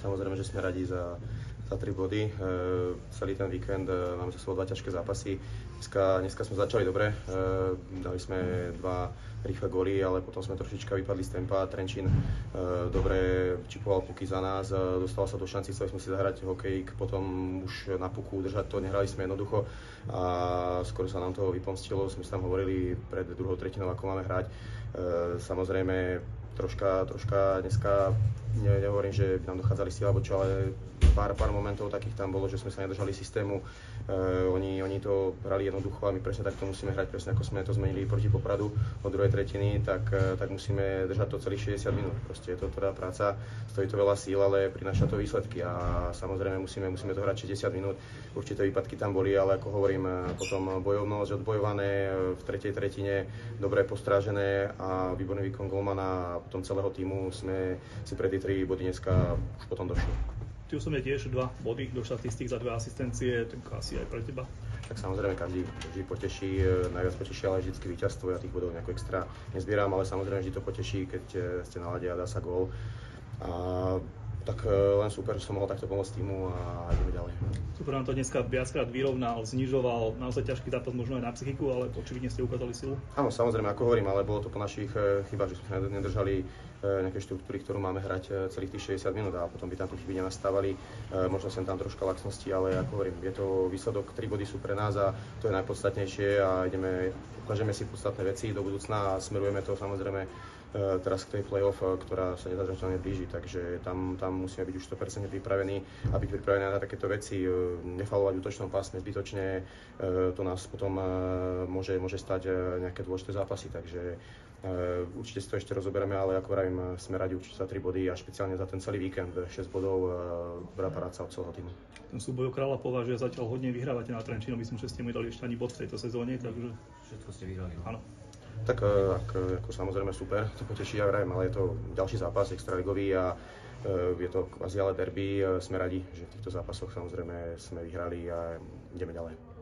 Samozrejme, že sme radi za 3 body. Celý ten víkend máme za sebou 2 ťažké zápasy. Dneska sme začali dobre, dali sme 2 rýchle góly, ale potom sme trošička vypadli z tempa. Trenčín dobre čipoval puky za nás, dostal sa do šanci, chceli sme si zahrať hokejk, potom už na puku držať to, nehrali sme jednoducho a skoro sa nám to vypomstilo. Sme si tam hovorili pred druhou tretinou, ako máme hrať. Samozrejme, troška dneska nehovorím, že by nám dochádzali síly alebo čo, ale pár momentov takých tam bolo, že sme sa nedržali systému. Oni to hrali jednoducho a my presne takto musíme hrať, presne ako sme to zmenili proti Popradu od druhej tretiny, tak musíme držať to celých 60 minút. Proste je to tvrdá práca, stojí to veľa síl, ale prináša to výsledky a samozrejme musíme to hrať 60 minút. Určité výpadky tam boli, ale ako hovorím, potom bojovnosť odbojované v tretej tretine, dobre postrážené a výborný výkon golmana a potom celého týmu sme si pre tie 3 body dneska už potom došli. Ty osobne tiež 2 body do štatistík za 2 asistencie, tak asi aj pre teba. Tak samozrejme, každý poteší, najviac poteší ale vždycky víťazstvo, ja tých bodov nejako extra nezbieram, ale samozrejme vždy to poteší, keď ste na lade a dá sa gól. Tak len super, že som mohol takto pomôcť týmu a ideme ďalej. Super, nám to dneska viackrát vyrovnal, znižoval, naozaj ťažký zápas možno aj na psychiku, ale očividne ste ukázali silu. Áno, samozrejme, ako hovorím, ale bolo to po našich chybách, že sme nedržali nejaké štruktúry, ktorú máme hrať celých tých 60 minút a potom by tam tu chyby nenastávali. Možno sem tam troška laxnosti, ale ako hovorím, je to výsledok, 3 body sú pre nás a to je najpodstatnejšie a ukážeme si podstatné veci do budúcna a smerujeme to samozrejme teraz k tej play-off, ktorá sa nezadržateľne blíži, takže tam musíme byť už 100% pripravení a byť pripravení na takéto veci, nefalovať v útočnom pásme zbytočne, to nás potom môže stať nejaké dôležité zápasy, takže určite si to ešte rozoberieme, ale ako vravím, sme radi určite za 3 body a špeciálne za ten celý víkend, 6 bodov, dobrá práca od celého týmu. Ten súboj o kráľa považuje zatiaľ hodne vyhrávate na Trenčínu, myslím, že ste mu dali ešte ani bod v tejto sezóne, takže všetko ste vyhrali. Áno. Tak ako samozrejme super, to poteší, ja vravím, ale je to ďalší zápas extraligový a je to kvázi ale derby. Sme radi, že v týchto zápasoch samozrejme sme vyhrali a ideme ďalej.